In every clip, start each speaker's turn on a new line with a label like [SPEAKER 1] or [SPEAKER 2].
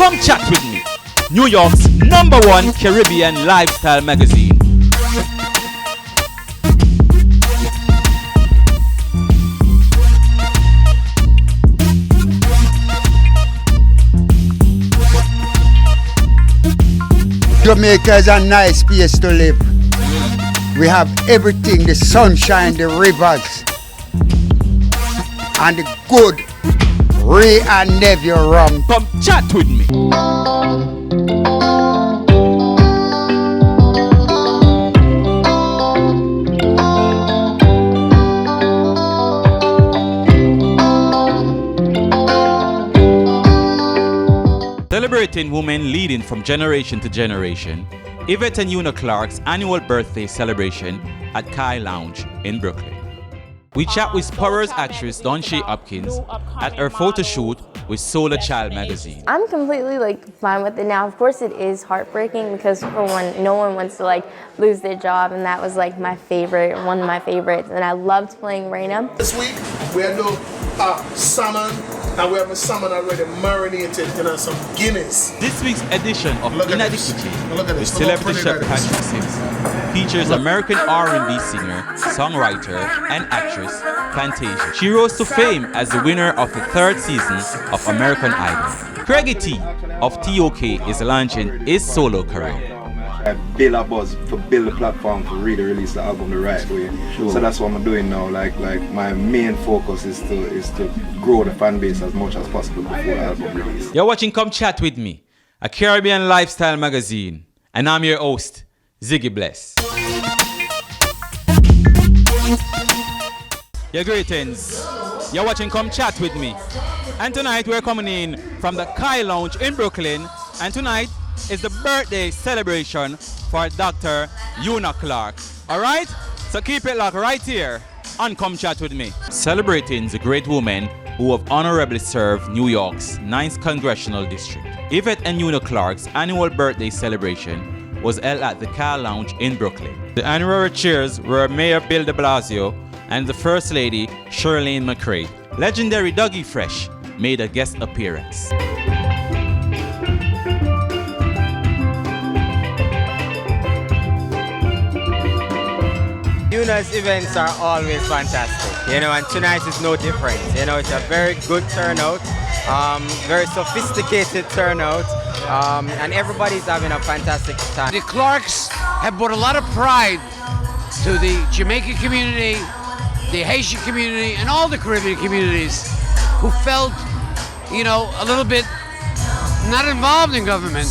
[SPEAKER 1] Come Chat With Me, New York's #1 Caribbean lifestyle magazine.
[SPEAKER 2] Jamaica is a nice place to live. We have everything, the sunshine, the rivers, and the good Ray and Nephew rum.
[SPEAKER 1] Come chat with me. Celebrating women leading from generation to generation, Yvette and Una Clark's annual birthday celebration at Kai Lounge in Brooklyn. We chat with Boroughs actress Donshea Hopkins at her photo shoot with Solar Child magazine.
[SPEAKER 3] I'm completely fine with it now. Of course it is heartbreaking because for one, no one wants to lose their job, and that was my favorite, one of my favorites, and I loved playing Raina.
[SPEAKER 4] This week we had no salmon, and we have a salmon already marinated in some Guinness.
[SPEAKER 1] This week's edition of In the Kitchen with celebrity chef Patrick Sims features American R&B singer, songwriter, and actress Plantation. She rose to fame as the winner of the 3rd season of American Idol. Craigie T of TOK is launching his solo career.
[SPEAKER 5] I build a buzz to build a platform to really release the album the right way. Sure. So that's what I'm doing now. My main focus is to grow the fan base as much as possible before the album release.
[SPEAKER 1] You're watching Come Chat With Me, a Caribbean lifestyle magazine, and I'm your host, Ziggie Bless. Your greetings. You're watching Come Chat With Me, and tonight we're coming in from the Kai Lounge in Brooklyn, and tonight is the birthday celebration for Dr. Una Clark. Alright? So keep it locked right here on Come Chat With Me. Celebrating the great women who have honorably served New York's 9th Congressional District. Yvette and Una Clark's annual birthday celebration was held at the Kai Lounge in Brooklyn. The honorary chairs were Mayor Bill de Blasio and the First Lady Shirlane McCray. Legendary Dougie Fresh made a guest appearance.
[SPEAKER 6] Una's events are always fantastic, and tonight is no different. It's a very good turnout, very sophisticated turnout, and everybody's having a fantastic time.
[SPEAKER 7] The Clarks have brought a lot of pride to the Jamaican community, the Haitian community, and all the Caribbean communities who felt, a little bit not involved in government.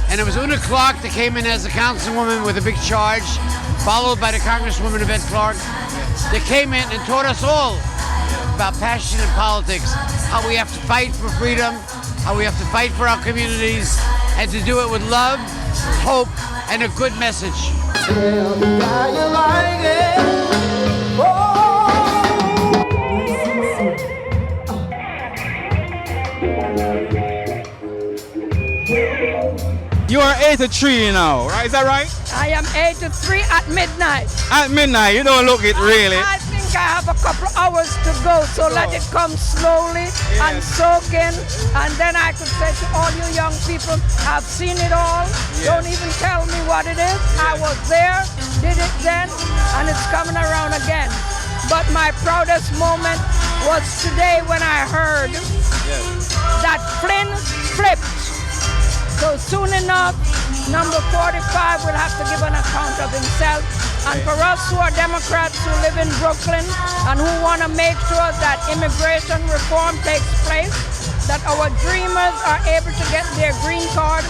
[SPEAKER 7] And it was Una Clark that came in as a councilwoman with a big charge, followed by the Congresswoman Yvette Clark. They came in and taught us all about passion in politics, how we have to fight for freedom, how we have to fight for our communities, and to do it with love, hope, and a good message.
[SPEAKER 1] You are 83 now, right? Is that right?
[SPEAKER 8] I am 83 at midnight.
[SPEAKER 1] At midnight, you don't look it really.
[SPEAKER 8] I think I have a couple hours to go, so let it come slowly and soak in. And then I could say to all you young people, I've seen it all. Don't even tell me what it is. I was there, did it then, and it's coming around again. But my proudest moment was today when I heard that Flynn flipped. So soon enough, number 45 will have to give an account of himself. And for us who are Democrats who live in Brooklyn and who want to make sure that immigration reform takes place, that our dreamers are able to get their green card,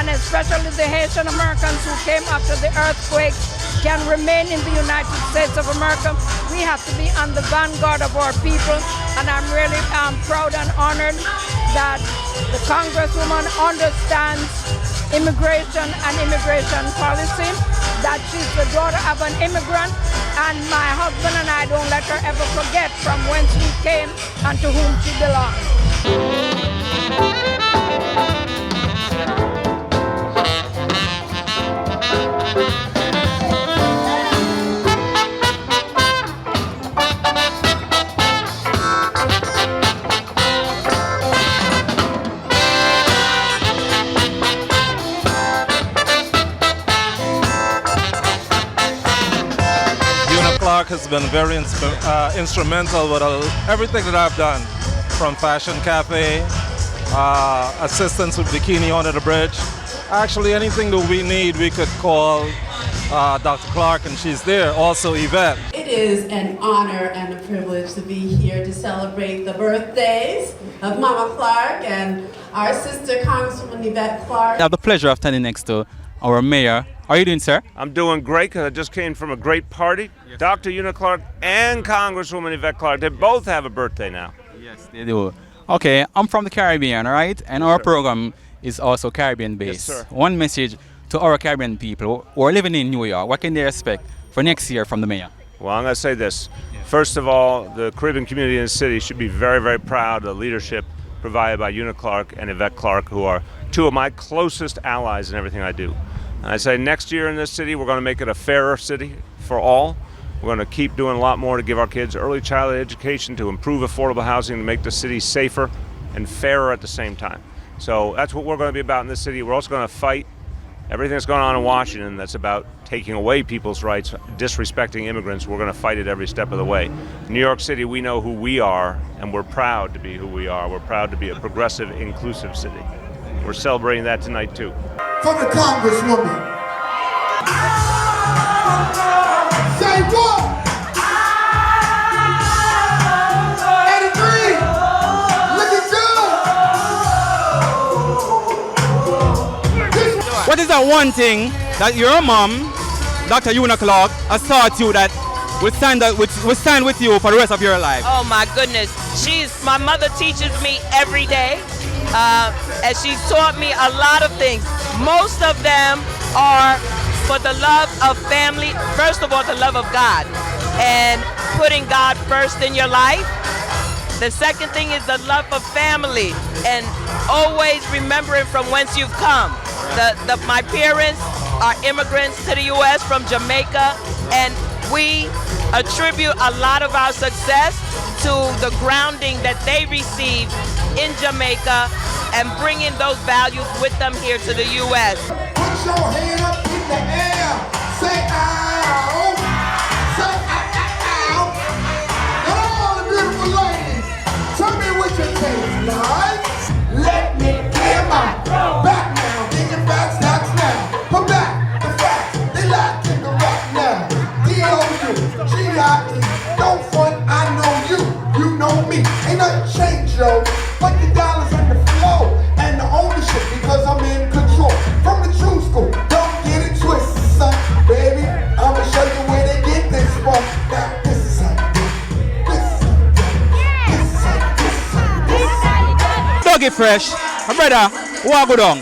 [SPEAKER 8] and especially the Haitian Americans who came after the earthquake can remain in the United States of America, we have to be on the vanguard of our people. And I'm really proud and honored that the Congresswoman understands immigration and immigration policy, that she's the daughter of an immigrant, and my husband and I don't let her ever forget from whence we came and to whom she belongs.
[SPEAKER 9] Clark has been very instrumental with everything that I've done, from Fashion Cafe, assistance with Bikini Under the Bridge. Actually, anything that we need, we could call Dr. Clark, and she's there. Also, Yvette.
[SPEAKER 10] It is an honor and a privilege to be here to celebrate the birthdays of Mama Clark and our sister, Congresswoman Yvette Clark.
[SPEAKER 1] I have the pleasure of standing next to our mayor. How are you doing, sir?
[SPEAKER 11] I'm doing great because I just came from a great party. Yes. Dr. Una Clark and Congresswoman Yvette Clark, they both have a birthday now.
[SPEAKER 1] Yes, they do. Okay, I'm from the Caribbean, all right? And our program is also Caribbean-based.
[SPEAKER 11] Yes, sir.
[SPEAKER 1] One message to our Caribbean people who are living in New York, what can they expect for next year from the mayor?
[SPEAKER 11] Well, I'm going to say this. First of all, the Caribbean community in the city should be very, very proud of the leadership provided by Una Clark and Yvette Clark, who are two of my closest allies in everything I do. And I say next year in this city, we're going to make it a fairer city for all. We're going to keep doing a lot more to give our kids early childhood education, to improve affordable housing, to make the city safer and fairer at the same time. So that's what we're going to be about in this city. We're also going to fight everything that's going on in Washington that's about taking away people's rights, disrespecting immigrants. We're going to fight it every step of the way. In New York City, we know who we are, and we're proud to be who we are. We're proud to be a progressive, inclusive city. We're celebrating that tonight, too.
[SPEAKER 4] For the Congresswoman. Say what? 83. Looking good.
[SPEAKER 1] What is that one thing that your mom, Dr. Una Clark, has taught you that will stand with you for the rest of your life?
[SPEAKER 12] Oh my goodness. My mother teaches me every day. And she's taught me a lot of things. Most of them are for the love of family. First of all, the love of God and putting God first in your life. The second thing is the love of family and always remembering from whence you've come. My parents are immigrants to the U.S. from Jamaica, and we attribute a lot of our success to the grounding that they received in Jamaica and bringing those values with them here to the U.S.
[SPEAKER 4] Put your hand up in the air. Say ow. Say ow. And all the beautiful ladies, tell me what you taste like. Let me hear my back now. Thinking facts, that's now. Come back, the facts, they lack in the rap now. D-O-U, G-I-E, don't front, I know you. You know me, ain't nothing changed, yo. But the dollars and the flow and the ownership, because I'm in control. From the true school, don't get it twisted, son. Baby, I'ma show you where they get this from. Now, this is how you do. This is how you do.
[SPEAKER 1] Dougie Fresh, my brother, what go down?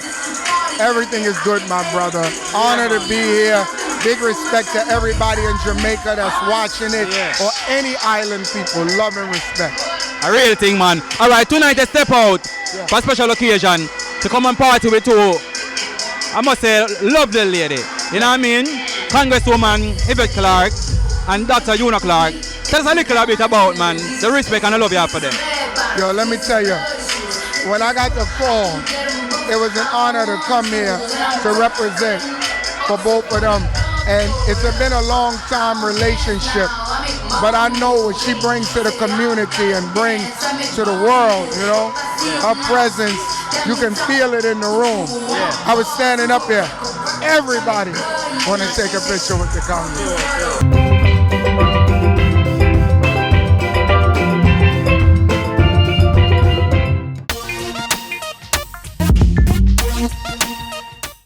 [SPEAKER 2] Everything is good, my brother. Honor to be here. Big respect to everybody in Jamaica that's watching it, or any island people. Love and respect.
[SPEAKER 1] A real thing, man. All right, tonight I step out for a special occasion to come and party with two, I must say, lovely lady. You know what I mean? Congresswoman Yvette Clark and Dr. Una Clark. Tell us a little bit about, man, the respect and the love you have for them.
[SPEAKER 2] Yo, let me tell you, when I got the call, it was an honor to come here to represent for both of them. And it's been a long time relationship, but I know what she brings to the community and brings to the world, you know, her presence, you can feel it in the room. I was standing up here, everybody want to take a picture with the Congress.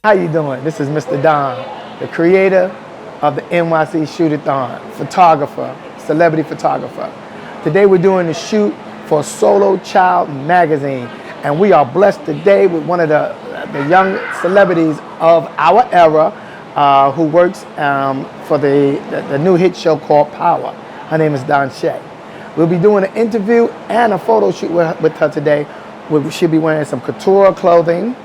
[SPEAKER 13] How you doing? This is Mr. Don, the creator of the NYC Shoot-a-thon, photographer, celebrity photographer. Today we're doing a shoot for Solo Child magazine, and we are blessed today with one of the young celebrities of our era who works for the new hit show called Power. Her name is Don Shay. We'll be doing an interview and a photo shoot with her today. She'll be wearing some couture clothing.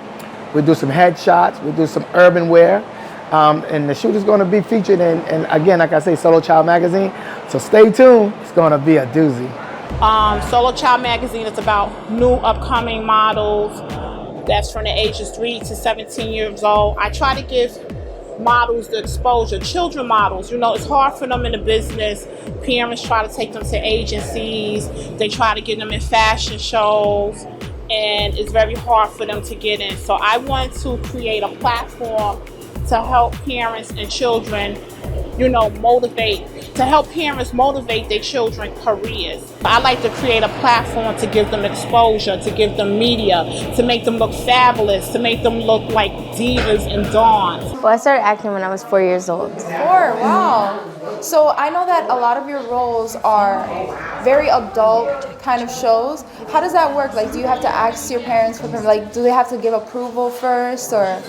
[SPEAKER 13] We'll do some headshots. We'll do some urban wear. And the shoot is going to be featured in, again, like I say, Solo Child magazine. So stay tuned. It's going to be a doozy.
[SPEAKER 14] Solo Child magazine is about new upcoming models that's from the ages 3 to 17 years old. I try to give models, the exposure, children models. You know, it's hard for them in the business. Parents try to take them to agencies. They try to get them in fashion shows, and it's very hard for them to get in. So I want to create a platform to help parents and children, you know, to help parents motivate their children's careers. I like to create a platform to give them exposure, to give them media, to make them look fabulous, to make them look like divas and dons.
[SPEAKER 3] Well, I started acting when I was 4 years old.
[SPEAKER 15] 4, wow. So I know that a lot of your roles are very adult kind of shows. How does that work? Like, do you have to ask your parents for, like, do they have to give approval first, or?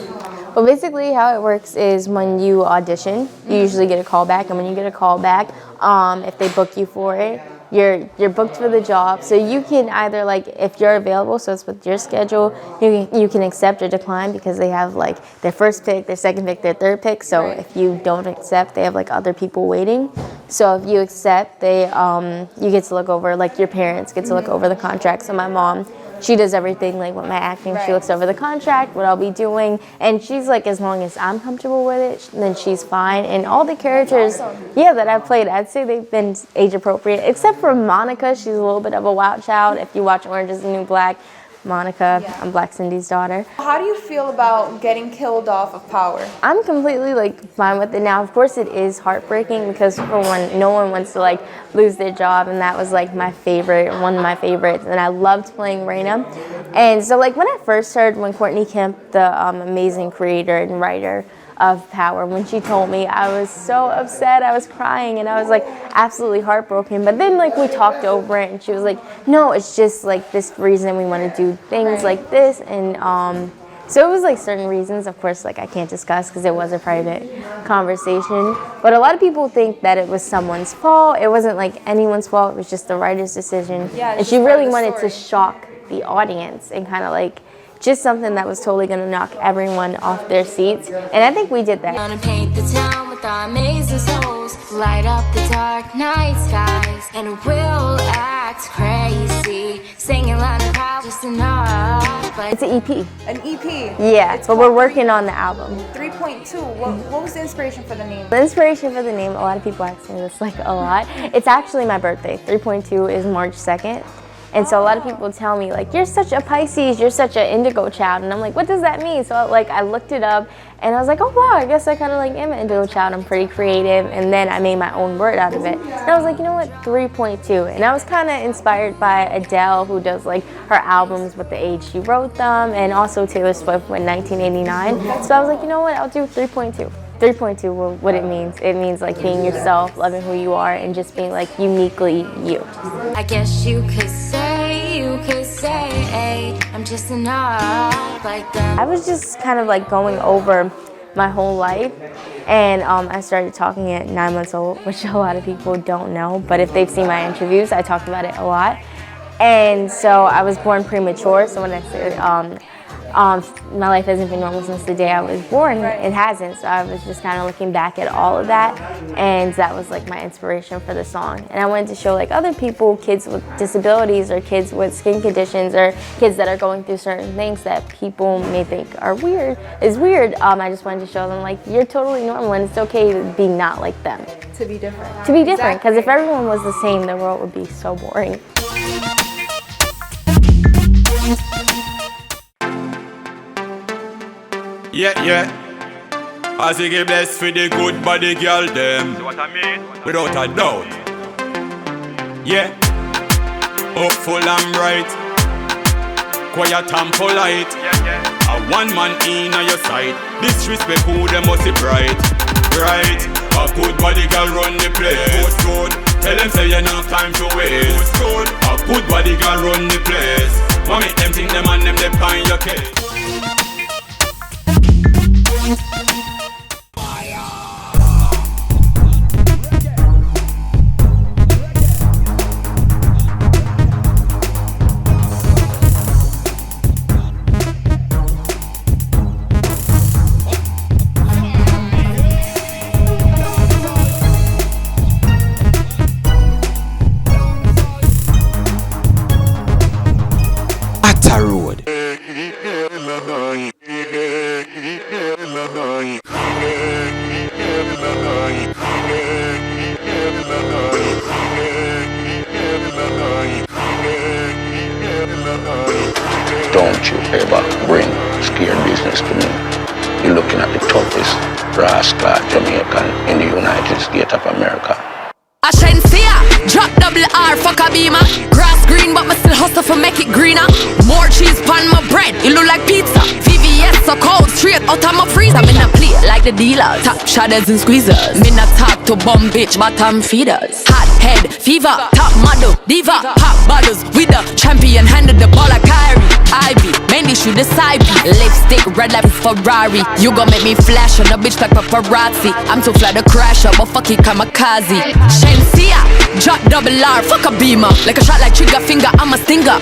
[SPEAKER 3] Well, basically how it works is when you audition, you usually get a call back, and when you get a call back, if they book you for it, you're booked for the job. So you can either, like, if you're available, so it's with your schedule, you can accept or decline, because they have like their first pick, their second pick, their third pick. So if you don't accept, they have like other people waiting. So if you accept, you get to look over, like your parents get to look over the contract. So my mom, she does everything, like with my acting. She looks over the contract, what I'll be doing, and she's like, as long as I'm comfortable with it, then she's fine. And all the characters, that I've played, I'd say they've been age appropriate, except for Monica. She's a little bit of a wild child. If you watch Orange Is the New Black, Monica, I'm Black Cindy's daughter.
[SPEAKER 15] How do you feel about getting killed off of Power?
[SPEAKER 3] I'm completely like fine with it now. Of course, it is heartbreaking, because for one, no one wants to like lose their job, and that was like my favorite, one of my favorites, and I loved playing Raina. And so like when I first heard, when Courtney Kemp, the amazing creator and writer of Power, when she told me, I was so upset, I was crying, and I was like absolutely heartbroken. But then like we talked over it, and she was like, no, it's just like this reason we want to do things like this. And so it was like certain reasons, of course, like I can't discuss because it was a private conversation. But a lot of people think that it was someone's fault. It wasn't like anyone's fault, it was just the writer's decision. And she really wanted to shock the audience and kind of like just something that was totally going to knock everyone off their seats. And I think we did that.
[SPEAKER 16] Gonna paint the town with our amazing souls, light up the dark night skies, and we'll act crazy, singing like a crowd just enough.
[SPEAKER 3] It's an EP.
[SPEAKER 15] An EP?
[SPEAKER 3] Yeah, but we're working on the album.
[SPEAKER 15] 3.2, what was the inspiration for the name?
[SPEAKER 3] The inspiration for the name, a lot of people ask me this like a lot. It's actually my birthday. 3.2 is March 2nd. And so a lot of people tell me, like, you're such a Pisces, you're such an indigo child. And I'm like, what does that mean? So like I looked it up, and I was like, oh wow, I guess I kind of like am an indigo child. I'm pretty creative. And then I made my own word out of it. And I was like, you know what, 3.2. And I was kind of inspired by Adele, who does like her albums with the age she wrote them, and also Taylor Swift in 1989. So I was like, you know what, I'll do 3.2. 3.2, what it means like being yourself, loving who you are, and just being like uniquely you.
[SPEAKER 16] I guess you could say, I'm just enough like them.
[SPEAKER 3] I was just kind of like going over my whole life, and I started talking at 9 months old, which a lot of people don't know, but if they've seen my interviews, I talked about it a lot. And so I was born premature, so when I say my life hasn't been normal since the day I was born, it hasn't. So I was just kind of looking back at all of that, and that was like my inspiration for the song. And I wanted to show like other people, kids with disabilities, or kids with skin conditions, or kids that are going through certain things that people may think are weird. I just wanted to show them like you're totally normal, and it's okay to be not like them.
[SPEAKER 15] To be different.
[SPEAKER 3] To be different, because if everyone was the same, the world would be so boring.
[SPEAKER 17] Yeah. I Ziggie Bless for the good body girl them. See what I mean? Without a doubt. Yeah. Hopeful and bright, quiet and polite. A one man in on your side. Disrespect who them must be bright. A good body girl run the place. Good. Tell them say you no time to waste. Good. A good body girl run the place. Want make them think them and them they find your case.
[SPEAKER 18] Road. business to me. You're looking at the toughest rascal Jamaican in the United States of America.
[SPEAKER 19] I shouldn't see ya. Drop double R, fuck a beamer. Grass green, but me still hustle for make it greener. More cheese pan my bread, it look like pizza. VVS so cold, straight out of my freezer. Me not play like the dealer, top shadows and squeezers. Me not talk to bum bitch, bottom feeders. Hot head, fever, top model, diva. Pop bottles with the champion, handed the ball like Kyrie. Ivy, mainly shoot the side beat. Lipstick, red like Ferrari. You gon' make me flash on a bitch like paparazzi. I'm too fly to crash up, but fuck it, kamikaze. Shensia, drop double R, fuck a beamer. Like a shot like trigger finger, I'm a stinger.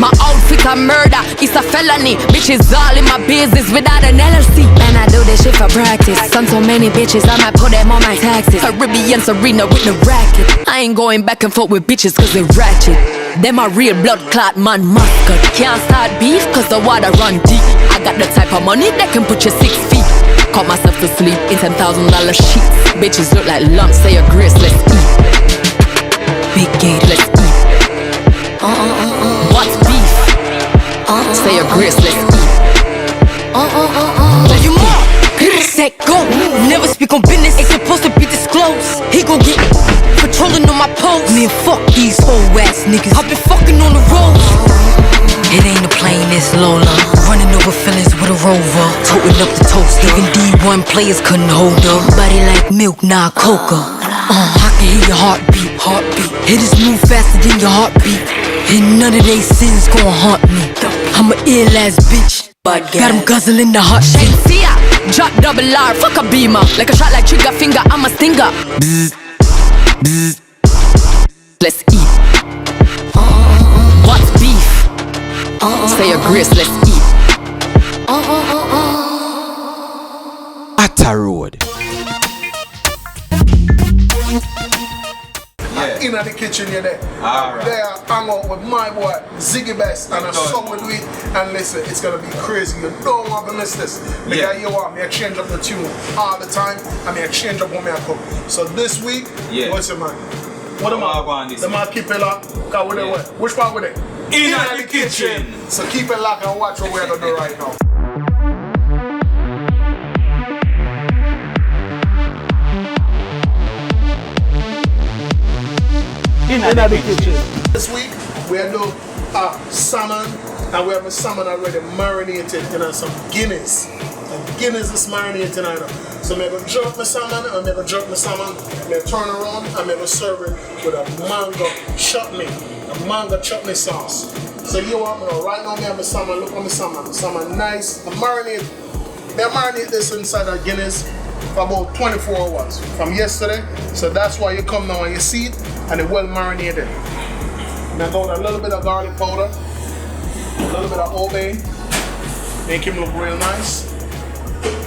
[SPEAKER 19] My outfit a murder, it's a felony. Bitches all in my business without an LLC. Man, I do this shit for practice. Son so many bitches, I might put them on my taxes. Caribbean Serena with the racket. I ain't going back and forth with bitches cause they ratchet. Them a real blood clot man muscle. Can't start beef cause the water run deep. I got the type of money that can put you 6 feet. Caught myself to sleep in $10,000 sheets. Bitches look like lumps, say a grace, let's eat. Big gate, let's eat. What's beef? Say a grace, let's eat. You more? Set go. Never speak on business, ain't supposed to be disclosed. He gon' get patrolling on my post. Man, fuck these whole ass niggas. I've been fucking on the road. It ain't a plane, it's Lola. Running over feelings with a rover. Toting up the toast. Even D1 players couldn't hold her. Body like milk, nah, coca. I can hear your heartbeat, heartbeat. Hit this move faster than your heartbeat. And none of they sins gon' haunt me. I'm a ill ass bitch. Got him guzzling the hot shit. See ya, drop double R, fuck a beamer. Like a shot like trigger finger, I'm a stinger. Let's eat. What's beef? Say a grace, let's eat.
[SPEAKER 1] Atta Road.
[SPEAKER 2] In the kitchen, you're there.
[SPEAKER 1] Alright.
[SPEAKER 2] There, hang out with my boy Ziggie Bless, and I'm so with it. And listen, it's gonna be crazy. You don't want to miss this. Because you want me to change up the tune all the time, and me change up when I cook. So this week, what's it, man? What am I going this? The man keep it locked. Which part with it? In the kitchen. So keep it locked and watch what we're gonna do right now. In the kitchen. This week we are doing salmon, and we have a salmon already marinated in some Guinness. And Guinness is marinated in it. So I'm going to jerk my salmon, I'm going to turn around, and I'm going to serve it with a mango chutney, a mango chutney sauce. So you want me to right now, I have a salmon, look at my salmon. Salmon nice, I marinate this inside of Guinness for about 24 hours from yesterday. So that's why you come now and you see it, and it's well marinated. Now go with a little bit of garlic powder, a little bit of Old Bay, make him look real nice.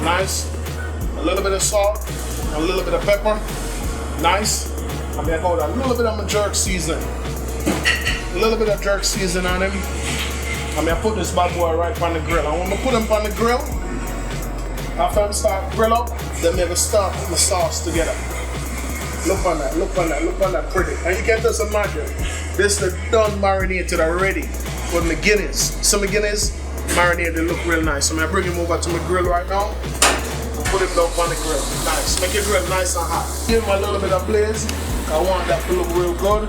[SPEAKER 2] Nice. A little bit of salt, a little bit of pepper. Nice. I'm gonna go with a little bit of my jerk seasoning. A little bit of jerk seasoning on him. I'm gonna put this bad boy right on the grill. I want to put him on the grill. After I start grill up, then I'm gonna start putting the sauce together. Look on that, look on that, look on that pretty. And you can just imagine, this is done marinated already with my Guinness. So my Guinness marinated look real nice. So I'm gonna bring him over to my grill right now. Put it up on the grill. Nice. Make it grill nice and hot. Give him a little bit of blaze. I want that to look real good.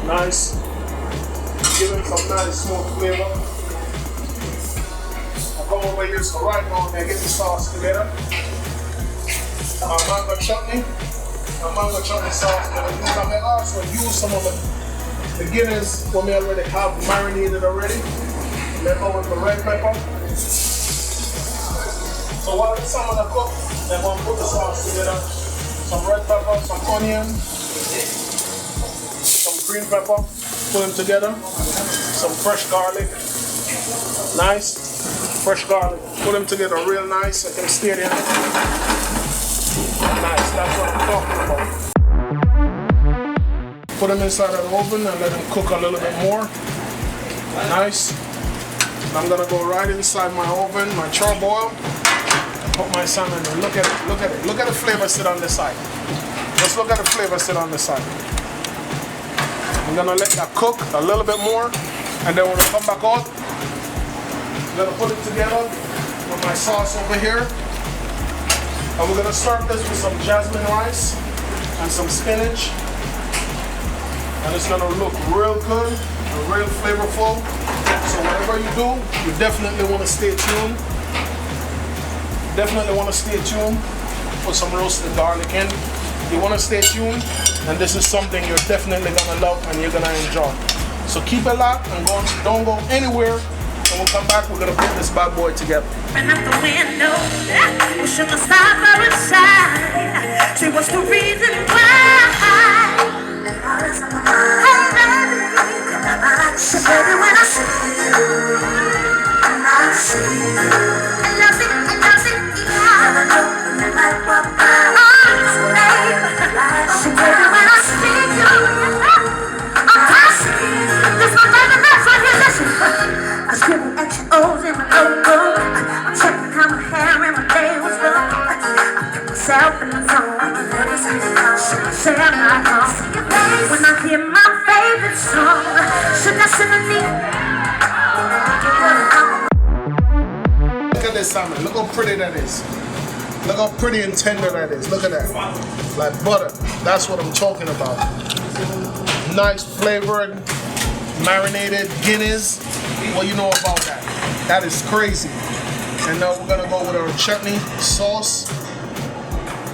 [SPEAKER 2] Nice. Give him some nice smooth flavor. I'll go over here so right now and get the sauce together. Mango chutney. Mango chutney sauce. And I may also use some of the Guinness what we already have marinated already. Then go with the red pepper. So while the salmon are cooked, then we'll put the sauce together. Some red pepper, some onion, some green pepper, put them together. Some fresh garlic. Nice. Fresh garlic. Put them together real nice so they can stay there. Nice, that's what I'm talking about. Put them inside of the oven and let them cook a little bit more. Nice. I'm gonna go right inside my oven, my charboil. Put my salmon in. Look at it, look at it. Look at the flavor sit on the side. Just look at the flavor sit on the side. I'm gonna let that cook a little bit more, and then when I come back out, I'm gonna put it together
[SPEAKER 4] with my sauce over here. And we're gonna serve this with some jasmine rice and some spinach. And it's gonna look real good and real flavorful. So whatever you do, you definitely wanna stay tuned. Definitely wanna stay tuned. Put some roasted garlic in. You wanna stay tuned, and this is something you're definitely gonna love and you're gonna enjoy. So keep it locked and don't go anywhere. And we'll come back, we're gonna put this bad boy together.
[SPEAKER 20] And out the window, pushing my side aside. See what's the reason why? So baby, when I see you, I see you. And I see, never know like what I see, baby, when I see you, I see you. This my baby, that's what he listen. I was giving extra O's in my logo. I'm checking how my hair and my nails look. I get myself in the zone. Say I'm not gonna see your face when I hear my favorite song. Should I sing a
[SPEAKER 4] Look at this salmon. Look how pretty that is. Look how pretty and tender that is. Look at that. Like butter. That's what I'm talking about. Nice flavored, marinated Guinness. What you know about that? That is crazy. And now we're gonna go with our chutney sauce.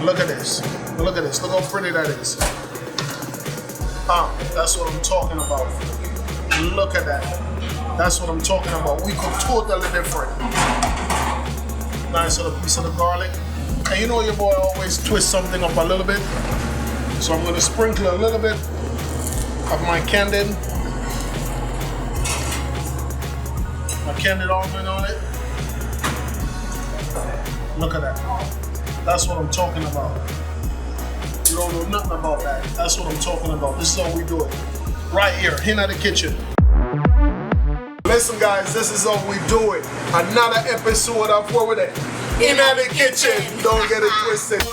[SPEAKER 4] Look at this. Look at this. Look how pretty that is. That's what I'm talking about. Look at that. That's what I'm talking about. We cook totally different. Nice little piece of the garlic. And you know your boy always twists something up a little bit. So I'm gonna sprinkle a little bit of my candied almond on it. Look at that. That's what I'm talking about. You don't know nothing about that. That's what I'm talking about. This is how we do it. Right here, in the kitchen. Listen guys, this is how we do it. Another episode of What With It? In the kitchen. Don't get it twisted.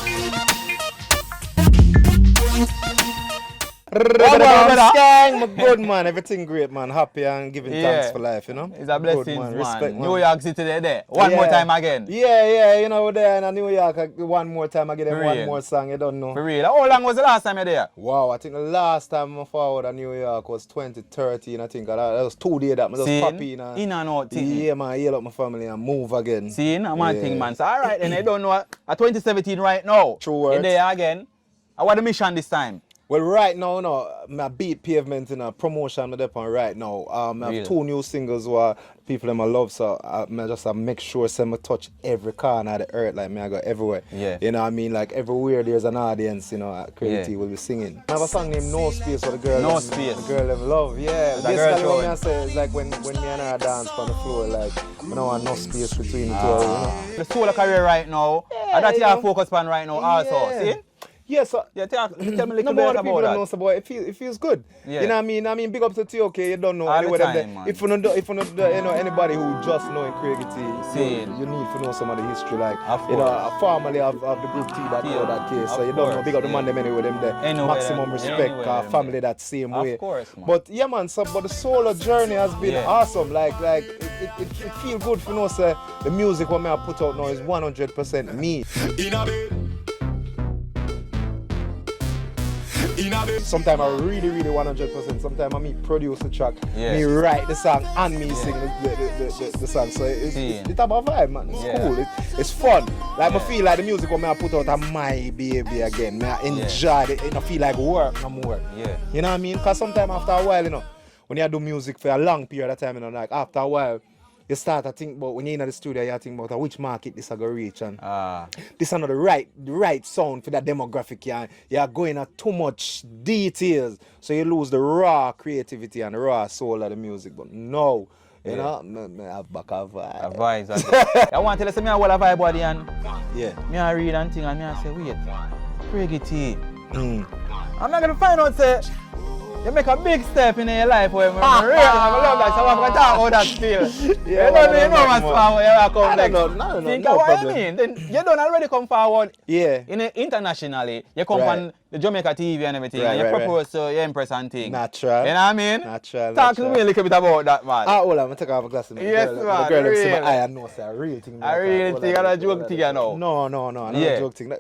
[SPEAKER 21] Gang, my good man, everything great man, happy and giving thanks for life, you know.
[SPEAKER 1] It's a blessing,
[SPEAKER 21] good, man.
[SPEAKER 1] man.
[SPEAKER 21] Respect, man.
[SPEAKER 1] New York City there. One more time again.
[SPEAKER 21] Yeah, you know, we're there in New York, one more time I give them
[SPEAKER 1] For
[SPEAKER 21] one
[SPEAKER 1] real.
[SPEAKER 21] more song, you don't know.
[SPEAKER 1] For real. How long was the last time you there?
[SPEAKER 21] Wow, I think the last time I forward in New York was 2013, I think. That was 2 days that I just pop in
[SPEAKER 1] and out thing.
[SPEAKER 21] Yeah, man, heal up my family and move again.
[SPEAKER 1] See, I'm one thing, man. So, all right, then I don't know. At 2017 right now.
[SPEAKER 21] True words.
[SPEAKER 1] You're there again. I want the mission this time.
[SPEAKER 21] Well, right now, I beat Pavement in a promotion with them right now. I have 2 new singles where people them I love, so I just make sure I touch every corner of the earth, like me I go everywhere.
[SPEAKER 1] Yeah.
[SPEAKER 21] You know what I mean? Like everywhere there's an audience, you know, Creativity will be singing. I have a song named No Space for the girl.
[SPEAKER 1] No Space.
[SPEAKER 21] The girl them love, yeah.
[SPEAKER 1] The girl
[SPEAKER 21] basically what I say is like when me and her dance on the floor, like we don't want no space between the two, you know.
[SPEAKER 1] The solo career right now, and that's your focus on right now also, see?
[SPEAKER 21] Yeah, so
[SPEAKER 1] tell me a little
[SPEAKER 21] no
[SPEAKER 1] bit
[SPEAKER 21] more
[SPEAKER 1] about
[SPEAKER 21] people
[SPEAKER 1] that.
[SPEAKER 21] don't know, so boy, it feels good.
[SPEAKER 1] Yeah.
[SPEAKER 21] You know what I mean? I mean, big up to you, okay? You don't know
[SPEAKER 1] All
[SPEAKER 21] anywhere
[SPEAKER 1] the
[SPEAKER 21] them
[SPEAKER 1] time,
[SPEAKER 21] there.
[SPEAKER 1] man.
[SPEAKER 21] If you know, you know anybody who just know in creativity, you need to know some of the history, like you know, a family of the group T that know that case. So you don't know, big up the man them anyway, them there. Maximum respect, family that same way.
[SPEAKER 1] Of course, man.
[SPEAKER 21] But yeah, man. So but the solo journey has been awesome. Like it feel good for know say the music what me I put out now is 100% me. Sometimes I really 100%. Sometimes I me produce the track, me write the song, and me sing the song. So it's have a vibe, man. It's cool. It's fun. Like I feel like the music when I put out are my baby again. Me I enjoy it. I feel like work no more.
[SPEAKER 1] Yeah.
[SPEAKER 21] You know what I mean? Because sometimes after a while, you know, when you do music for a long period of time, you know, like after a while, you start to think about when you're in the studio, you think about which market this is going to reach, and this is not the right sound for that demographic. You're going at too much details, so you lose the raw creativity and the raw soul of the music. But no, you know, I have back a vibe.
[SPEAKER 1] A vibe, I want to tell you, I have a vibe body and me I read and thing and me I say, wait, Reggae T. I'm not going to find out, say, You make a big step in your life where I really love that. So I'm going to talk about that still.
[SPEAKER 21] Yeah,
[SPEAKER 1] you don't even know what's forward. You come next.
[SPEAKER 21] No,
[SPEAKER 1] Think
[SPEAKER 21] no
[SPEAKER 1] of what
[SPEAKER 21] problem.
[SPEAKER 1] I mean. Then you don't already come forward.
[SPEAKER 21] Yeah.
[SPEAKER 1] Internationally. You come
[SPEAKER 21] Right.
[SPEAKER 1] on the Jamaica TV and everything.
[SPEAKER 21] Right,
[SPEAKER 1] and you
[SPEAKER 21] right,
[SPEAKER 1] propose to your empress and things.
[SPEAKER 21] Natural.
[SPEAKER 1] You know what I mean?
[SPEAKER 21] Natural.
[SPEAKER 1] Talk to me a little bit about that, man.
[SPEAKER 21] Hold on, I'm going to take off a glass of me.
[SPEAKER 1] Yes,
[SPEAKER 21] The
[SPEAKER 1] man,
[SPEAKER 21] girl looks in
[SPEAKER 1] real.
[SPEAKER 21] my eye and knows a real thing.
[SPEAKER 1] A real thing and a joke thing, you know.
[SPEAKER 21] No, not
[SPEAKER 1] Yeah.
[SPEAKER 21] a joke thing.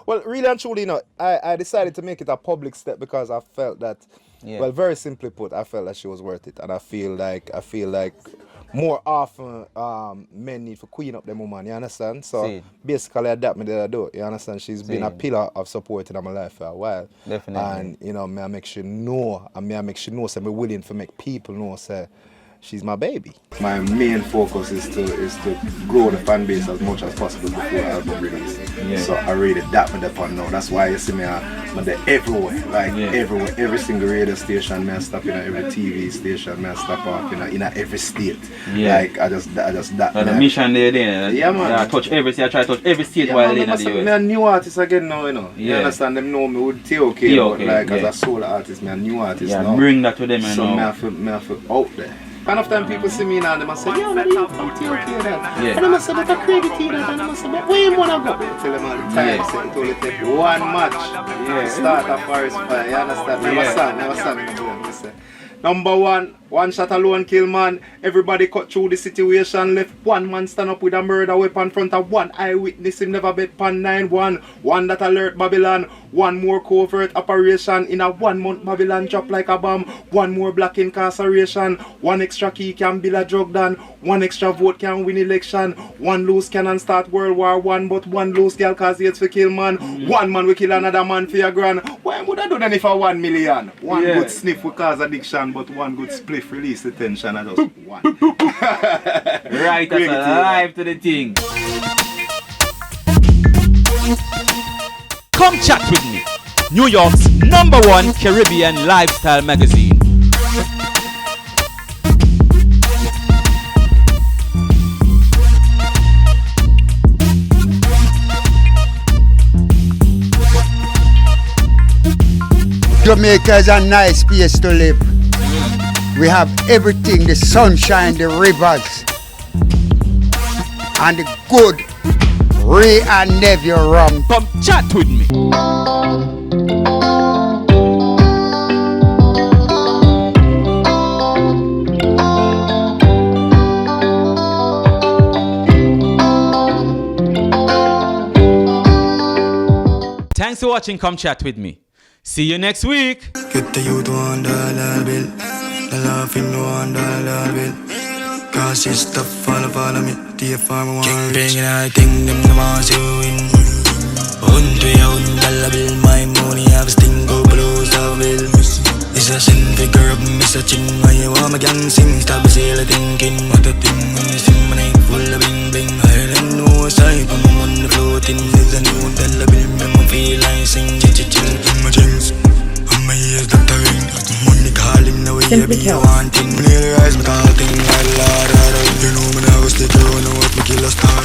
[SPEAKER 21] Well, really and truly, I decided to make it a public step because I felt that, well, very simply put, I felt that she was worth it. And I feel like more often men need to queen up them woman, you understand? So basically that me that I do, you understand? She's been a pillar of support in my life for a while.
[SPEAKER 1] Definitely.
[SPEAKER 21] And me I make sure know, and me I make sure know, so I'm willing to make people know, say, she's my baby. My main focus is to grow the fan base as much as possible before album release.
[SPEAKER 1] Yeah.
[SPEAKER 21] So I really that me upon now. That's why you see me I'm there everywhere. Everywhere. Every single radio station, me I stop in every TV station, me I stop off in every state.
[SPEAKER 1] Yeah.
[SPEAKER 21] Like I just that.
[SPEAKER 1] The mission there.
[SPEAKER 21] Yeah, man.
[SPEAKER 1] I try to touch every state
[SPEAKER 21] Yeah,
[SPEAKER 1] while
[SPEAKER 21] man,
[SPEAKER 1] in the
[SPEAKER 21] I'm
[SPEAKER 1] US.
[SPEAKER 21] a new artist again now, You
[SPEAKER 1] Yeah.
[SPEAKER 21] understand? Them know me with T.O.K. But like as a solo artist, me a new artist now.
[SPEAKER 1] Bring that to them
[SPEAKER 21] So
[SPEAKER 1] now.
[SPEAKER 21] me have to out there. And of time people see me now, they must say, yo, man, you from T.O.K. that.
[SPEAKER 1] Yeah.
[SPEAKER 21] And I must say, but I created that. And I must say, but where you wanna go? Tell them all the time, say it only take one match. Start a forest fire, you understand? Never stand. Number one shot alone kill man. Everybody cut through the situation. Left one man stand up with a murder weapon front of one eyewitness. Him never bet pan 9-1. One that alert Babylon. One more covert operation. In a 1 month Babylon drop like a bomb. One more black incarceration. One extra key can build a drug done. One extra vote can win election. One loose cannon start World War I. But one loose girl cause it's for kill man. One man we kill another man for a grand. Why would I do that for 1 million? One good sniff will cause addiction. But one good spliff release the tension. I just one.
[SPEAKER 1] Right, that's alive to the thing. Come chat with me. New York's #1 Caribbean lifestyle magazine.
[SPEAKER 5] Jamaica is a nice place to live. We have everything, the sunshine, the rivers, and the good Ray and Nephew rum.
[SPEAKER 1] Come chat with me. Thanks for watching Come Chat With Me. See you next week.
[SPEAKER 22] Get the youth $1 bill. The love him no $1 bill. Cause it's tough, follow me. The farmer one. King bang and I think them the ones you win. $1 bill, my money have a sting go below the bill. It's a sin figure up, miss a chin. Why you want my gang sing? Stop still thinking. What a thing when you see my name full of bling bling. I don't know a side, but I'm on the floating. There's a new $1 bill, make me feel like sing. Chill, in my jeans. On my ears, that the ring. Money calling, the way you be wanting. Nearly rise, but all thing, you know me now, stay true, know what we kill a star.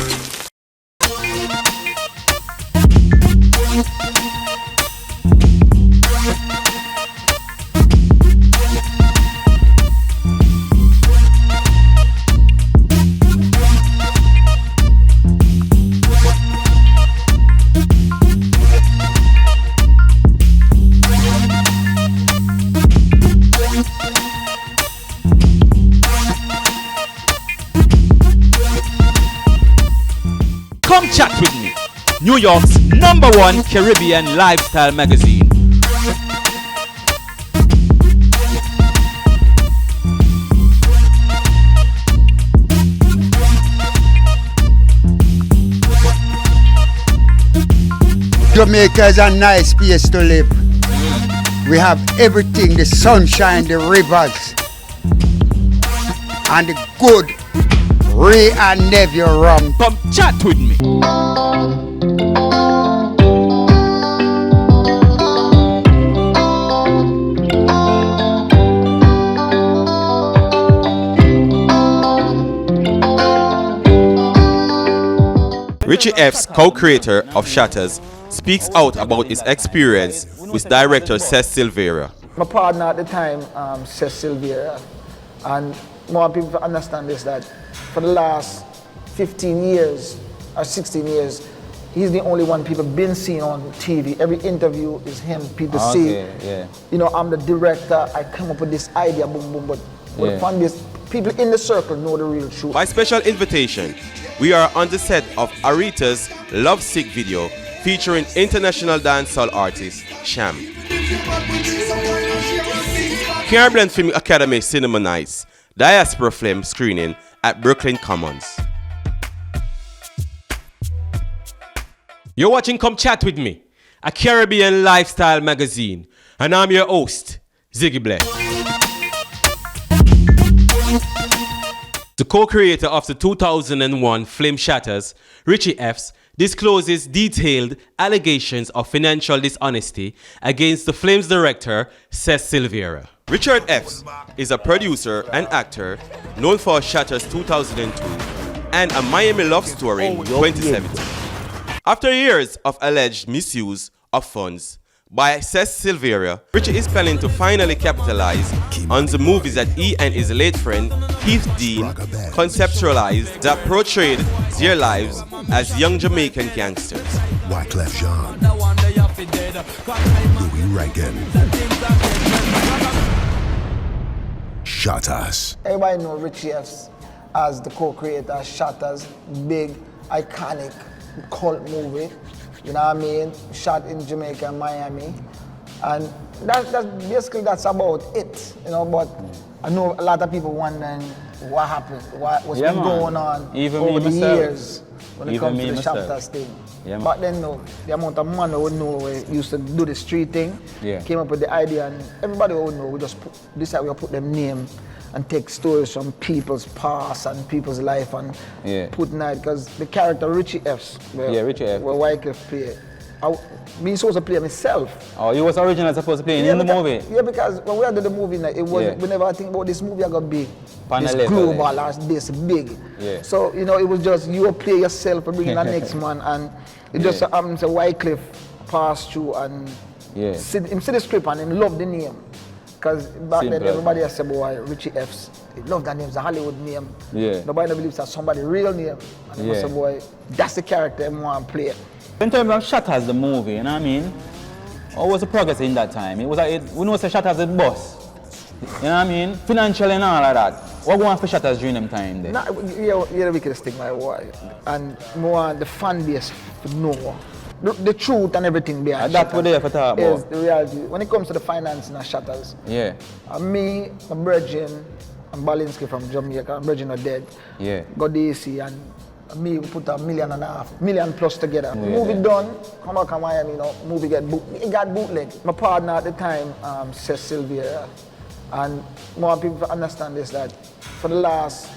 [SPEAKER 1] Come chat with me. New York's #1 Caribbean lifestyle magazine.
[SPEAKER 5] Jamaica is a nice place to live. We have everything, the sunshine, the rivers, and the good Ray and Nephew rum.
[SPEAKER 1] Come chat with me. Richie F's co-creator of Shatters speaks out about his experience with director Seth Silvera.
[SPEAKER 13] my partner at the time says Sylvia, and more people understand this, that for the last 15 years or 16 years, he's the only one people been seeing on TV. Every interview is him. People see, you know, I'm the director. I come up with this idea, boom, boom. But the fun is, people in the circle know the real truth.
[SPEAKER 6] By special invitation, we are on the set of Arita's Love Sick video featuring international dancehall artist Sham. Caribbean Film Academy Cinema Nights, Diaspora Film screening at Brooklyn Commons. You're watching Come Chat With Me, a Caribbean lifestyle magazine, and I'm your host, Ziggie Bless. The co-creator of the 2001 film Shatters, Richie F's, discloses detailed allegations of financial dishonesty against the film's director, Seth Silvera. Richard F's is a producer and actor known for Shatters 2002 and A Miami Love Story 2017. After years of alleged misuse of funds by Seth Silvera, Richie is planning to finally capitalize on the movies that he and his late friend Keith Dean conceptualized that portrayed their lives as young Jamaican gangsters.
[SPEAKER 7] Wyclef Jean, Louis Reagan, Shatters.
[SPEAKER 13] Everybody know Richie F's as the co-creator of Shatters, big, iconic cult movie. You know what I mean? Shot in Jamaica and Miami. And that's basically that's about it. You know, but I know a lot of people wondering what happened, what's been going on over the years when it comes to the Shatters thing. But then no, the amount of money we know we used to do the street thing, came up with the idea, and everybody would know, we just decide we put them name and take stories from people's past and people's life and put in it, because the character Richie F's, where Wyclef played, me supposed to play myself.
[SPEAKER 1] Oh, you was originally supposed to play in the movie?
[SPEAKER 13] Yeah, because when we did the movie, it was we never think about this movie I got big. This global or this big. So, you know, it was just you play yourself and bring in the next man, and it just happens that Wyclef passed through and see the script and him loved the name. Because back then everybody has said, boy, Richie F's, he loved that name, it's a Hollywood name. Nobody believes that's somebody's real name. And he said, boy, that's the character I want to play.
[SPEAKER 1] In terms of Shatters, the movie, you know what I mean? What was the progress in that time? It was like, we know the Shatters is boss. You know what I mean? Financially and all of that. What going on for Shatters during them time then?
[SPEAKER 13] Yeah, the wickedest thing, my boy. And more the fan base to know the truth and everything behind
[SPEAKER 1] That's what they have to talk about.
[SPEAKER 13] Is the reality. When it comes to the financing of Shatters, me, my brethren, and Balinski from Jamaica, my brethren are dead. Got the AC, and me put $1.5 million plus together. Movie done, come back to Miami, you know, movie it got bootleg. My partner at the time says Sylvia, and more people understand this, that for the last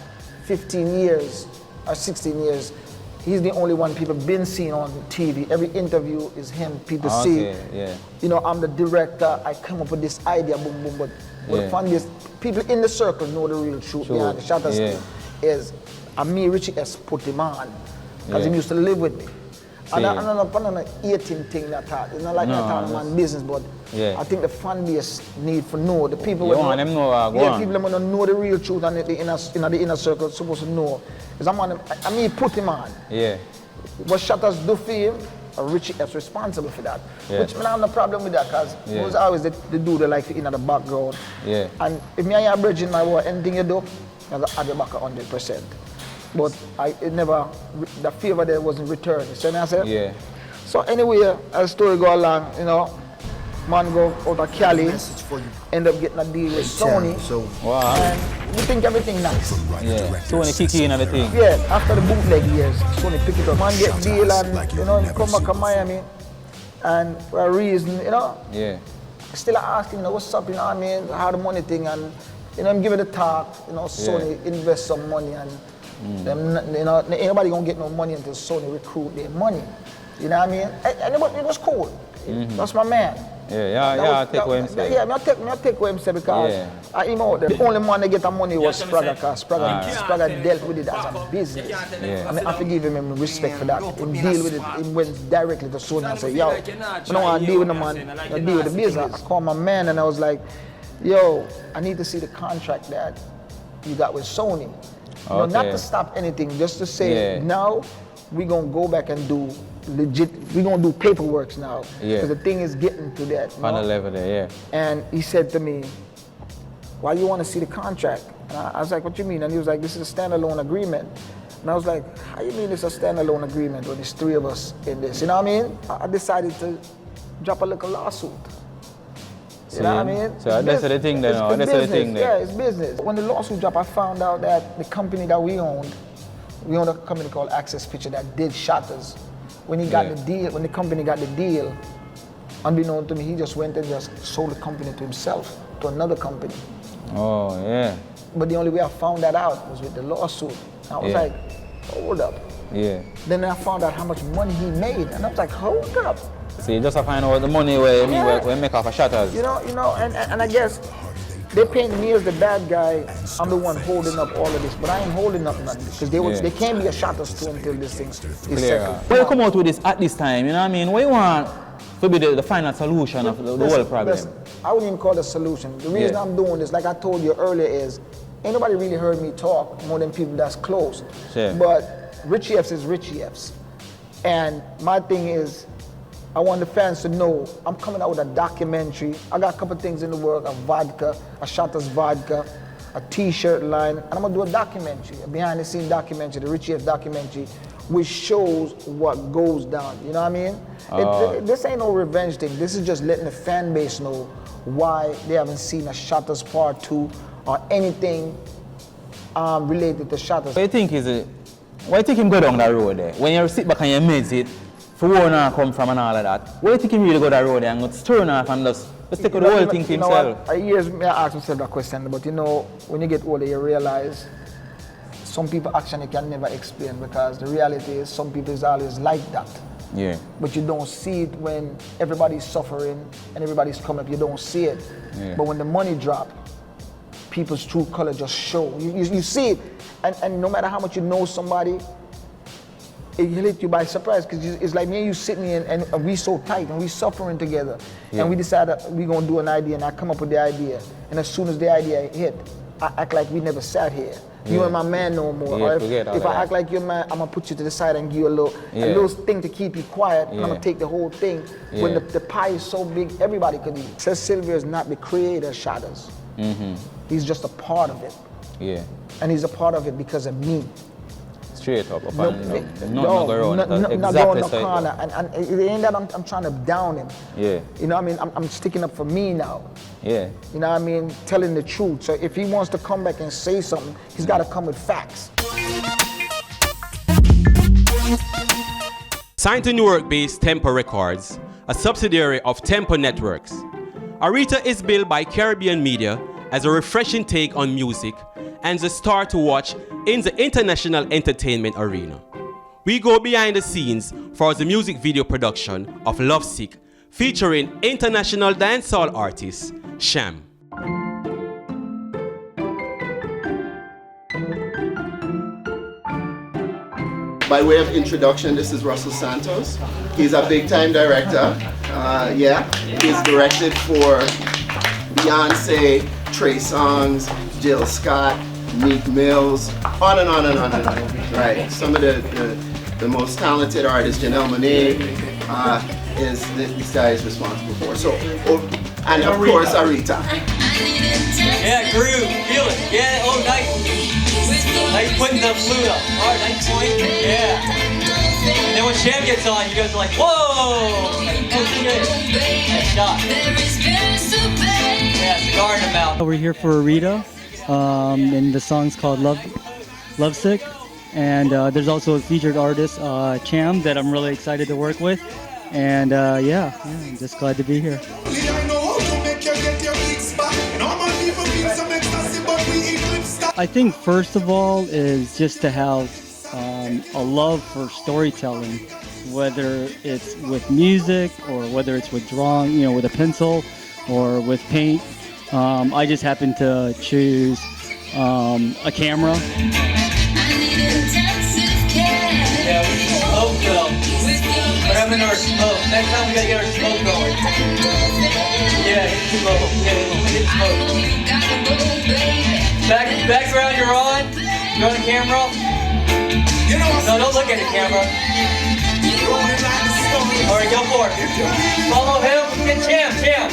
[SPEAKER 13] 15 years or 16 years, he's the only one people been seeing on TV. Every interview is him. People see, you know, I'm the director. I come up with this idea, boom, boom. But the fun is, people in the circle know the real truth behind the Shatters is, and me, Richie S, put him on, because he used to live with me. And I'm not an 18 thing that thought. It's not like that man business, but I think the fan base need to know. The people
[SPEAKER 1] you want them know
[SPEAKER 13] people want to know the real truth, and the inner circle supposed to know. I mean, put him on. What Shatters do for him, Richie F's responsible for that. Which I have no problem with that, because he was always the dude that like in the background. And if me and you are bridging my boy, anything you do, I'll have your back 100%. But the favor there wasn't returned. You see what I say? So anyway, as the story go along, you know, man go out of Cali, end up getting a deal with Sony. And we think everything nice.
[SPEAKER 1] Sony kick in and the thing.
[SPEAKER 13] After the bootleg years, Sony pick it up. Man get deal and, you know, come back to Miami. And for a reason, you know, still asking, you know, what's up, you know what I mean, how the money thing, and, you know, I'm giving the talk, you know, Sony invest some money, and them, you know, ain't nobody gonna get no money until Sony recruit their money. You know what I mean? And it was cool. That's my man.
[SPEAKER 1] Yeah, take what him say.
[SPEAKER 13] Yeah, I take what him say because the only man that get the money was Sprague, because Sprague dealt with it as a business.
[SPEAKER 1] Yeah.
[SPEAKER 13] I mean, I forgive him respect for that. He deal with it, he went directly to Sony and said, yo, I don't want to deal with the man, I deal with the business. I called my man and I was like, yo, I need to see the contract that you got with Sony. You know, not to stop anything, just to say now we're going to go back and do legit, we're going to do paperwork now. Because the thing is getting to that.
[SPEAKER 1] On the level there,
[SPEAKER 13] And he said to me, why you want to see the contract? And I was like, what you mean? And he was like, this is a standalone agreement. And I was like, how you mean it's a standalone agreement when there's 3 of us in this? You know what I mean? I decided to drop a little lawsuit. You know what I mean?
[SPEAKER 1] So that's the thing then.
[SPEAKER 13] Yeah, it's business. When the lawsuit dropped, I found out that the company that we owned a company called Access Picture that did shutters. When he got the deal, when the company got the deal, unbeknown to me, he just went and just sold the company to himself, to another company.
[SPEAKER 1] Oh, yeah.
[SPEAKER 13] But the only way I found that out was with the lawsuit. I was like, hold up.
[SPEAKER 1] Yeah.
[SPEAKER 13] Then I found out how much money he made, and I was like, hold up.
[SPEAKER 1] See, just to find out the money where we make off of shutters.
[SPEAKER 13] You know, and I guess they paint me as the bad guy. I'm the one holding up all of this, but I ain't holding up nothing because they can't be a shutters too until this thing is settled.
[SPEAKER 1] Why you come out with this at this time? You know what I mean? What you want to be the final solution of the whole problem?
[SPEAKER 13] Listen, I wouldn't even call it a solution. The reason I'm doing this, like I told you earlier, is ain't nobody really heard me talk more than people that's close.
[SPEAKER 1] Sure.
[SPEAKER 13] But Richie F's is Richie F's. And my thing is, I want the fans to know I'm coming out with a documentary. I got a couple things in the work, a vodka, a Shutters vodka, a t-shirt line, and I'm gonna do a documentary, a behind the scenes documentary, the Richie F documentary, which shows what goes down, you know what I mean? This ain't no revenge thing. This is just letting the fan base know why they haven't seen a Shutters Part 2 or anything related to Shutters.
[SPEAKER 1] What do you think why do you think him go down that road there? When you sit back and you meds it, for where now come from and all of that, why do you think him really go that road there and go turn off and just take the whole thing to himself?
[SPEAKER 13] Years I ask myself that question, but you know, when you get older, you realize some people actually can never explain because the reality is some people is always like that.
[SPEAKER 1] Yeah.
[SPEAKER 13] But you don't see it when everybody's suffering and everybody's coming up, you don't see it.
[SPEAKER 1] Yeah.
[SPEAKER 13] But when the money drop, people's true color just show. You see it, and no matter how much you know somebody, it hit you by surprise because it's like me and you sitting here and we so tight and we suffering together. And we decided we're gonna do an idea and I come up with the idea. And as soon as the idea hit, I act like we never sat here. You ain't my man no more.
[SPEAKER 1] Yeah,
[SPEAKER 13] or if I act like your man, I'm gonna put you to the side and give you a little thing to keep you quiet and I'm gonna take the whole thing. When the pie is so big, everybody could eat. Says Sylvia is not the creator of Shutters. He's just a part of it.
[SPEAKER 1] Yeah.
[SPEAKER 13] And he's a part of it because of me.
[SPEAKER 1] Straight up.
[SPEAKER 13] Not going the corner. And it ain't that I'm trying to down him.
[SPEAKER 1] Yeah.
[SPEAKER 13] You know what I mean? I'm sticking up for me now.
[SPEAKER 1] Yeah.
[SPEAKER 13] You know what I mean? Telling the truth. So if he wants to come back and say something, he's got to come with facts.
[SPEAKER 6] Signed to New York-based Tempo Records, a subsidiary of Tempo Networks, Arita is billed by Caribbean Media as a refreshing take on music and the star to watch in the international entertainment arena. We go behind the scenes for the music video production of Lovesick, featuring international dancehall artist Sham.
[SPEAKER 7] By way of introduction, this is Russell Santos. He's a big-time director. He's directed for Beyonce, Trey Songz, Jill Scott, Meek Mills, on and on and on and on. Right. Some of the most talented artists, Janelle Monáe, this guy is responsible for. So, and of course Arita.
[SPEAKER 8] Yeah, groove, feel it. Yeah, oh nice. Nice putting the flute up. Alright, nice point. Yeah. And then when Sham gets on, you guys are like, whoa! Nice shot. Yeah, cigar in the mouth.
[SPEAKER 23] We're here for Arita, and the song's called Lovesick. And there's also a featured artist, Cham, that I'm really excited to work with. And I'm just glad to be here. I think first of all is just to have a love for storytelling whether it's with music or whether it's with drawing, with a pencil or with paint. I just happen to choose a camera.
[SPEAKER 8] Yeah, smoke though. We're having our smoke. Next time we gotta get our smoke going. Yeah, hit smoke. Hit smoke. Background you're on. You on the camera? No, don't look at the camera. Alright, go for it. Follow him. Get Cham.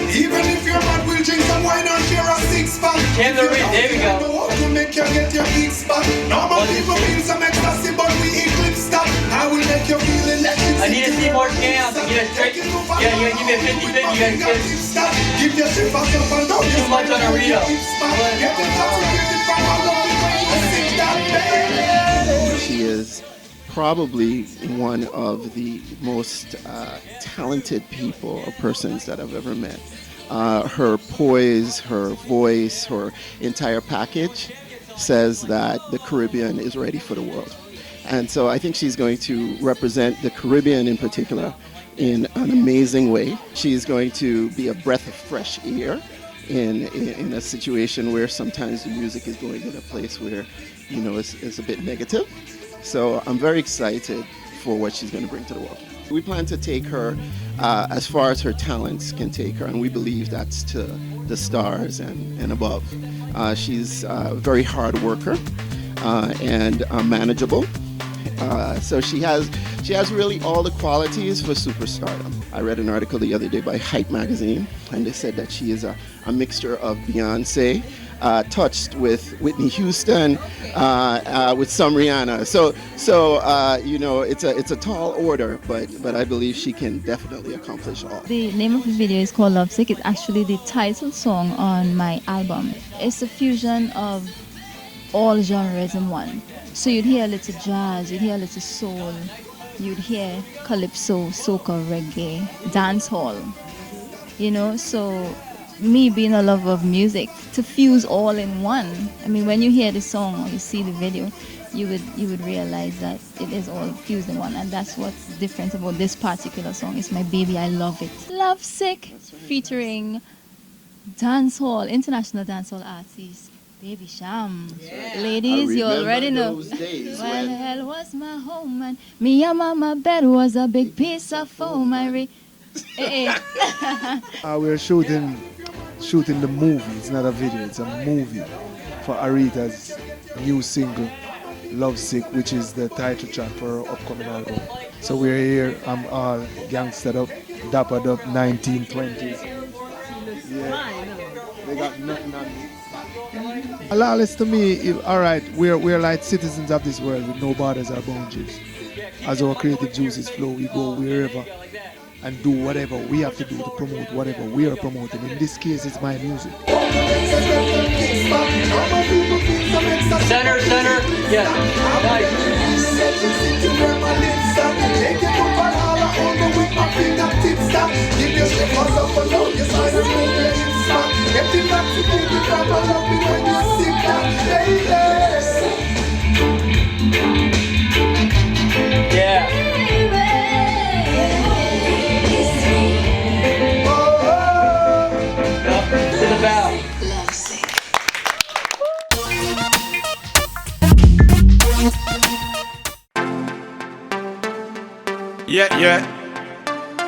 [SPEAKER 4] Even if you're mad, we'll drink some wine and share a six-pack.
[SPEAKER 8] Cham the read. There we go.
[SPEAKER 4] To make you get your geeks back. Normal people feel some ecstasy, but we eclipse that. I will make you feel electric.
[SPEAKER 8] I need to see more Cham. You gotta straight. Yeah, you gotta give me a 50-50. You gotta get
[SPEAKER 4] give your shit back up and down.
[SPEAKER 8] Too much on a Rito.
[SPEAKER 7] She is probably one of the most talented people or persons that I've ever met. Her poise, her voice, her entire package says that the Caribbean is ready for the world. And so I think she's going to represent the Caribbean in particular in an amazing way. She's going to be a breath of fresh air in a situation where sometimes the music is going in a place where, it's a bit negative. So I'm very excited for what she's going to bring to the world. We plan to take her as far as her talents can take her, and we believe that's to the stars and above. She's a very hard worker and manageable. So she has really all the qualities for superstardom. I read an article the other day by Hype magazine, and they said that she is a mixture of Beyonce, touched with Whitney Houston, with some Rihanna. So it's a tall order, but I believe she can definitely accomplish all.
[SPEAKER 9] The name of the video is called Lovesick. It's actually the title song on my album. It's a fusion of all genres in one. So you'd hear a little jazz, you'd hear a little soul, you'd hear calypso, soca, reggae, dancehall. So me being a lover of music, to fuse all in one. I mean, when you hear the song or you see the video, you would realize that it is all fused in one, and that's what's different about this particular song. It's my baby, I love it. Lovesick, featuring dancehall, international dancehall artists. Baby Sham. Yeah. Ladies, you already know. Where the hell was my home? And me and mama bed was a big piece of foam.
[SPEAKER 10] We're shooting the movie. It's not a video, it's a movie for Aretha's new single, Lovesick, which is the title track for her upcoming album. So we're here, I'm all gangstered up, dappered up, 1920s. Yeah. They got nothing on me. Lawless to me, alright, we're like citizens of this world with no borders or boundaries. As our creative juices flow, we go wherever and do whatever we have to do to promote whatever we are promoting. In this case, it's my music.
[SPEAKER 8] Center, yeah. Nice. Yeah. To the bow.
[SPEAKER 17] Yeah.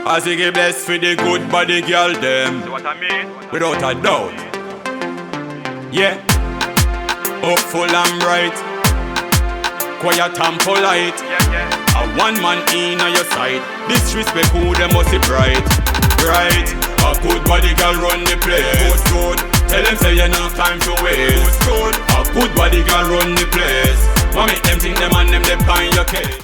[SPEAKER 17] I Ziggie Bless for the good body girl them. See what I mean? Without a doubt. Yeah. Hopeful and bright. Quiet and polite. A one man in on your side. Disrespect who them must be bright. Right. A good body girl run the place. Good. Tell them say you enough time to waste. Good. A good body girl run the place. Want make them think them and them they find your case.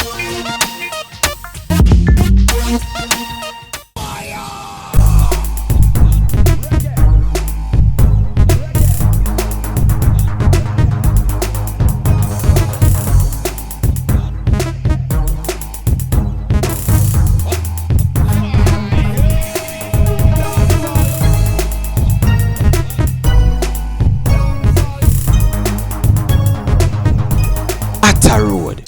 [SPEAKER 1] Atta Road.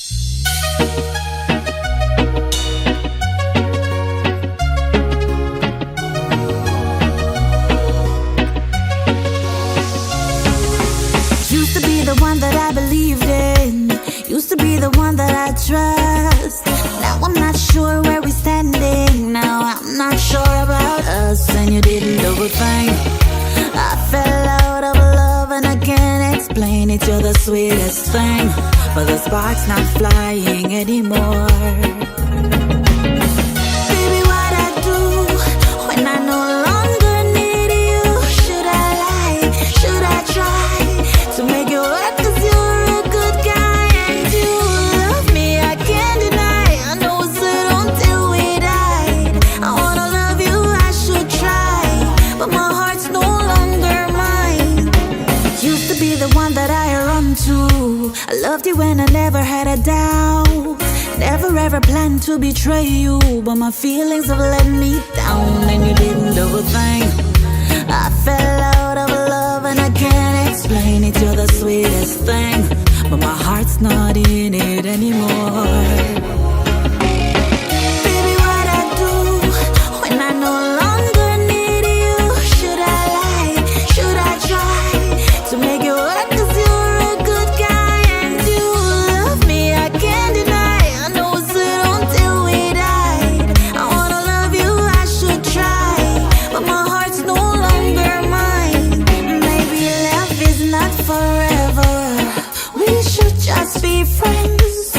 [SPEAKER 11] it, you're the sweetest thing. But the spark's not flying anymore. Baby, what I do when I no longer need you? Should I lie? Should I try to make it work? 'Cause you're a good guy and you love me, I can't deny. I know it's said until we died. I wanna love you, I should try, but my heart's no longer mine. Used to be the one that I run to. I loved you when I never had a doubt. Never ever planned to betray you, but my feelings have let me down, and you didn't do a thing. I fell out of love and I can't explain it. You're the sweetest thing, but my heart's not in it anymore. Baby, what I do when I no longer need you? Should I lie? Should I try to make it work? 'Cause you're a good guy and you love me, I can't deny. I know it's said until we died. I wanna love you, I should try, but my heart's no longer mine. Maybe love is not forever. We should just be friends.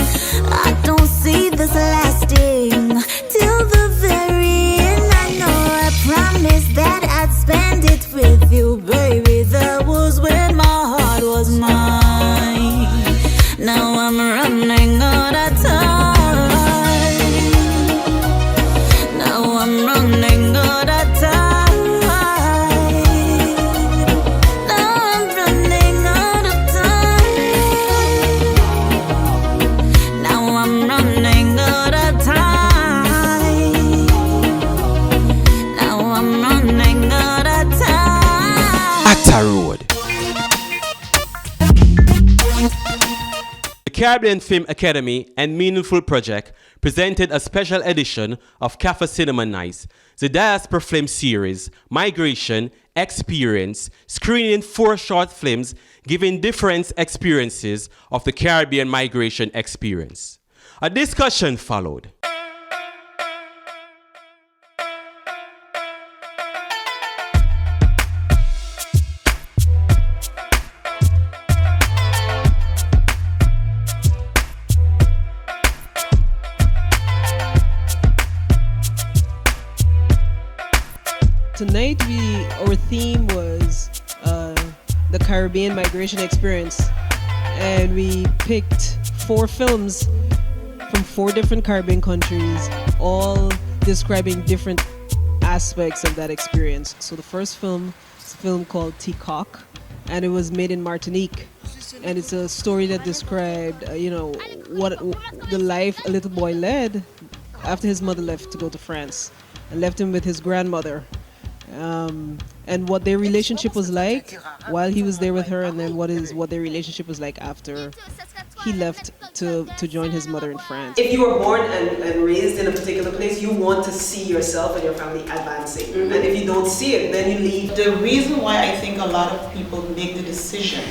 [SPEAKER 11] I don't see this lasting till the very end. I know I promised that I'd spend it with you, baby. That was when my heart was mine. Now I'm running out of time. Now I'm running out of time. Now I'm running out of time. Now I'm running out of time. Now I'm running out of time.
[SPEAKER 6] Atta Road. The Caribbean Film Academy and Meaningful Project presented a special edition of Cafe Cinema Nights, the Diaspora Film Series, Migration, Experience, screening 4 short films giving different experiences of the Caribbean migration experience. A discussion followed.
[SPEAKER 12] Tonight, our theme was the Caribbean migration experience, and we picked 4 films from 4 different Caribbean countries, all describing different aspects of that experience. So the first film is a film called Ticoc, and it was made in Martinique, and it's a story that described, what the life a little boy led after his mother left to go to France and left him with his grandmother. And what their relationship was like while he was there with her, and then what their relationship was like after he left to join his mother in France.
[SPEAKER 14] If you were born and raised in a particular place, you want to see yourself and your family advancing. Mm-hmm. And if you don't see it, then you leave.
[SPEAKER 24] The reason why I think a lot of people make the decision,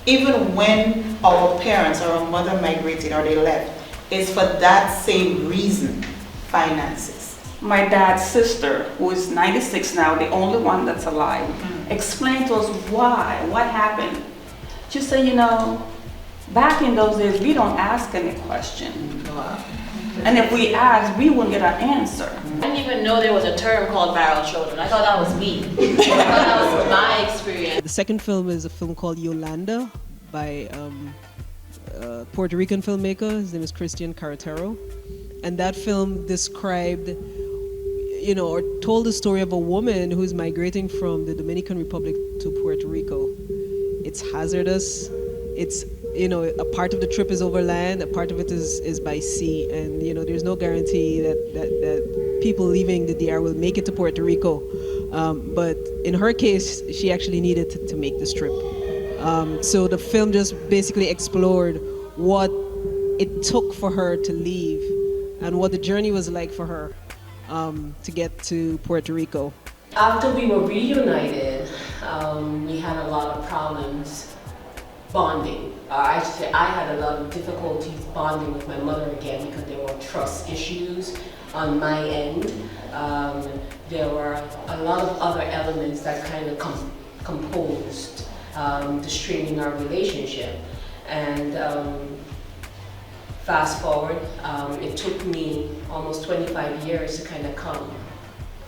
[SPEAKER 24] even when our parents or our mother migrated or they left, is for that same reason, finances.
[SPEAKER 25] My dad's sister, who is 96 now, the only one that's alive, explained to us why, what happened. She said, back in those days, we don't ask any question. And if we asked, we wouldn't get an answer.
[SPEAKER 26] I didn't even know there was a term called viral children. I thought that was me. I thought that was my experience.
[SPEAKER 12] The second film is a film called Yolanda by Puerto Rican filmmaker. His name is Christian Carretero. And that film described, or told the story of a woman who's migrating from the Dominican Republic to Puerto Rico. It's hazardous. It's, a part of the trip is overland, a part of it is by sea. And, there's no guarantee that people leaving the DR will make it to Puerto Rico. But in her case, she actually needed to make this trip. So the film just basically explored what it took for her to leave and what the journey was like for her to get to Puerto Rico.
[SPEAKER 26] After we were reunited, we had a lot of problems bonding. I should say I had a lot of difficulties bonding with my mother again because there were trust issues on my end. There were a lot of other elements that kind of composed to strengthen our relationship. And fast forward, it took me almost 25 years to kind of come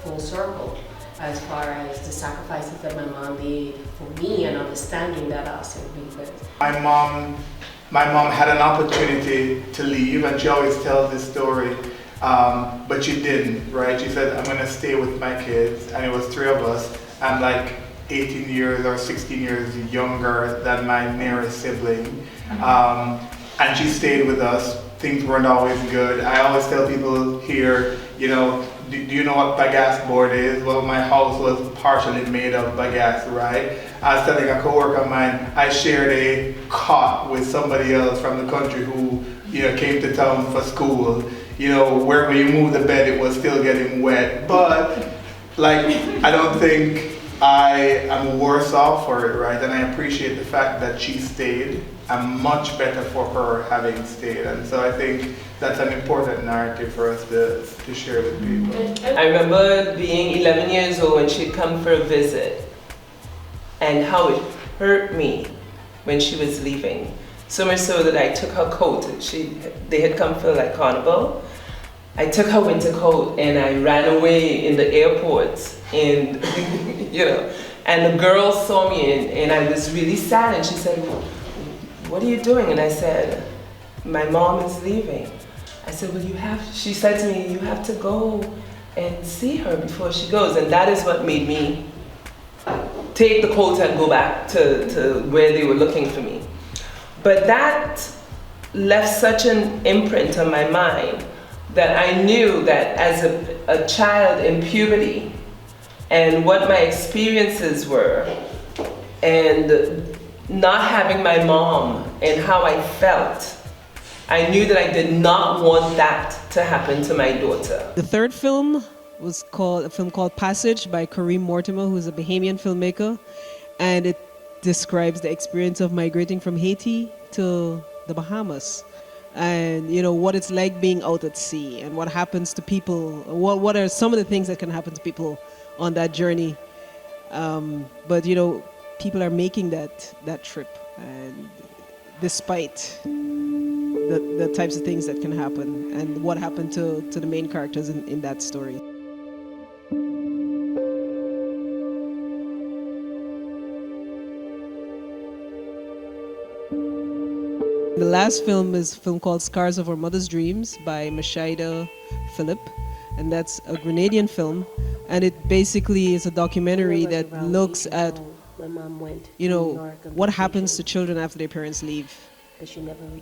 [SPEAKER 26] full circle as far as the sacrifices that my mom made for me and understanding that I was simply good.
[SPEAKER 2] My mom had an opportunity to leave, and she always tells this story, but she didn't, right? She said, I'm gonna stay with my kids, and it was 3 of us. I'm like 18 years or 16 years younger than my nearest sibling. And she stayed with us. Things weren't always good. I always tell people here, you know, do you know what bagasse board is? Well, my house was partially made of bagasse, right? I was telling a coworker of mine, I shared a cot with somebody else from the country who, you know, came to town for school. You know, wherever you move the bed, it was still getting wet. But, like, I don't think I am worse off for it, right? And I appreciate the fact that she stayed. I'm much better for her having stayed. And so I think that's an important narrative for us to share with people.
[SPEAKER 3] I remember being 11 years old when she'd come for a visit and how it hurt me when she was leaving. So much so that I took her coat. They had come for like carnival. I took her winter coat and I ran away in the airport, and you know, and the girl saw me and I was really sad, and she said, what are you doing? And I said, my mom is leaving. I said, well, she said to me, you have to go and see her before she goes. And that is what made me take the coat and go back to where they were looking for me. But that left such an imprint on my mind that I knew that as a child in puberty and what my experiences were, and not having my mom and how I felt, I knew that I did not want that to happen to my daughter.
[SPEAKER 12] The third film was a film called Passage by Kareem Mortimer, who's a Bahamian filmmaker, and it describes the experience of migrating from Haiti to the Bahamas, and you know what it's like being out at sea and what happens to people. What are some of the things that can happen to people on that journey? But you know, people are making that trip, and despite the types of things that can happen, and what happened to the main characters in that story. The last film is a film called Scars of Our Mother's Dreams by Mashaida Phillip, and that's a Grenadian film, and it basically is a documentary that looks at, you know, what happens to children after their parents leave.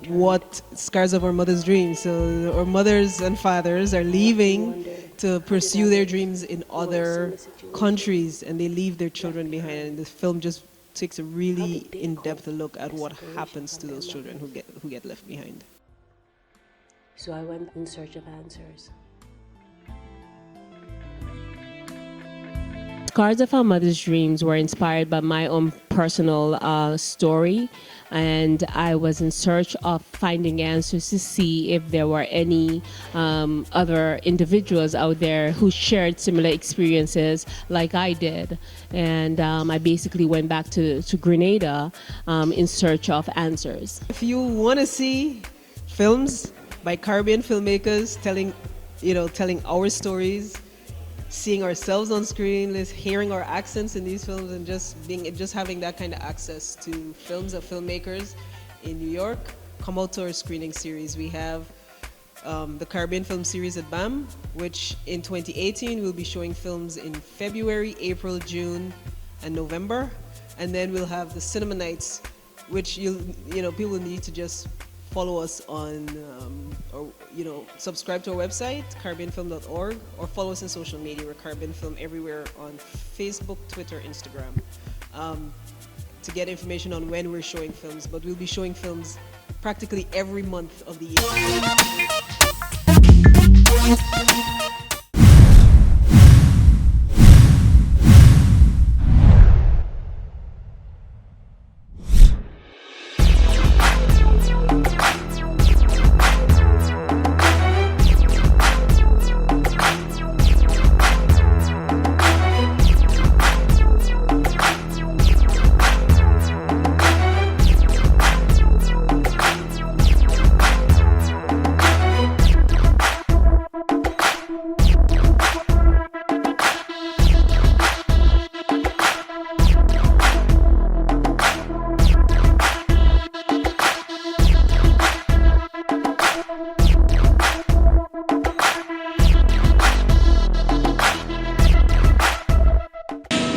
[SPEAKER 12] What Scars of Our Mother's Dreams. So our mothers and fathers are leaving to pursue their dreams in other countries, and they leave their children behind. And the film just takes a really in-depth look at what happens to those children who get left behind.
[SPEAKER 26] So I went in search of answers. Scars of Our Mother's Dreams were inspired by my own personal story, and I was in search of finding answers to see if there were any other individuals out there who shared similar experiences like I did. And I basically went back to Grenada in search of answers.
[SPEAKER 12] If you want to see films by Caribbean filmmakers telling our stories, seeing ourselves on screen, hearing our accents in these films, and just having that kind of access to films of filmmakers in New York, come out to our screening series. We have the Caribbean Film Series at BAM, which in 2018 we'll be showing films in February, April, June, and November, and then we'll have the Cinema Nights, which people need to just follow us on, or subscribe to our website, caribbeanfilm.org, or follow us on social media. We're Caribbean Film everywhere on Facebook, Twitter, Instagram, to get information on when we're showing films. But we'll be showing films practically every month of the year.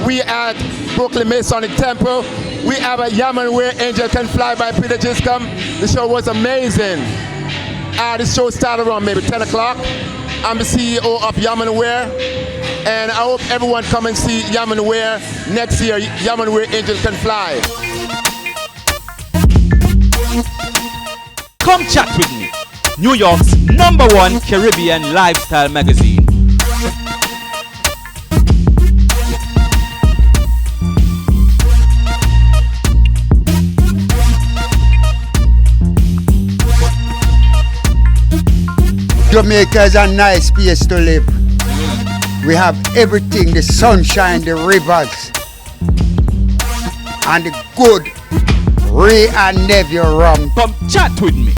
[SPEAKER 4] We at Brooklyn Masonic Temple. We have a Yaman Where Angel Can Fly by Peter Giscombe. The show was amazing. This show started around maybe 10 o'clock. I'm the CEO of Yaman Where, and I hope everyone come and see Yaman Where next year. Yaman Where Angel Can Fly.
[SPEAKER 1] Come Chat With Me, New York's #1 Caribbean lifestyle magazine.
[SPEAKER 5] Jamaica is a nice place to live. We have everything, the sunshine, the rivers, and the good Ray and Nephew rum.
[SPEAKER 1] Come chat with me.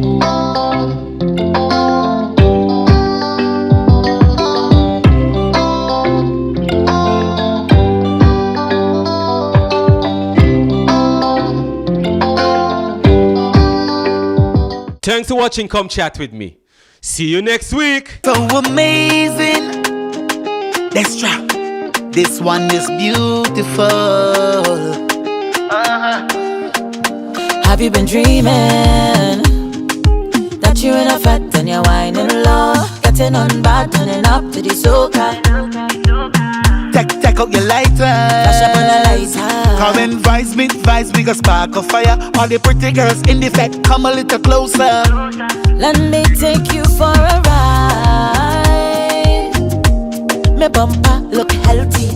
[SPEAKER 6] Thanks for watching Come Chat With Me. See you next week.
[SPEAKER 15] So amazing. Let's drop. This one is beautiful.
[SPEAKER 11] Have you been dreaming that you're in a fat and you're whining low, getting on bad, turning up to the soca?
[SPEAKER 15] Take out your lighter.
[SPEAKER 11] Flash up on the lighter.
[SPEAKER 15] Come and vibes me, go spark a fire. All the pretty girls in the fat, come a little closer.
[SPEAKER 11] Let me take you for a ride. My bumper look healthy.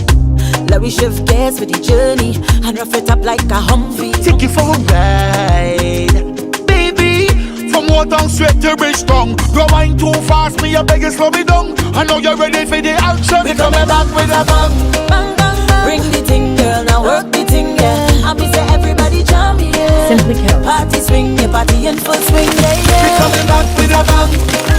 [SPEAKER 11] Let me shift gears for the journey and rough it up like a Humvee.
[SPEAKER 15] Take you for a ride, baby. From Watertown straight to Bridgetown. Go wine too fast, me I beg you slow me down. I know you're ready for the action. We coming back with a bang.
[SPEAKER 11] Bang, bang, bang. Bring the thing, girl, now work the thing, yeah. Happy say everybody jam, yeah.
[SPEAKER 16] Simply Kells.
[SPEAKER 11] Party swing, yeah, party in full swing, yeah, yeah.
[SPEAKER 15] We coming back with a bang.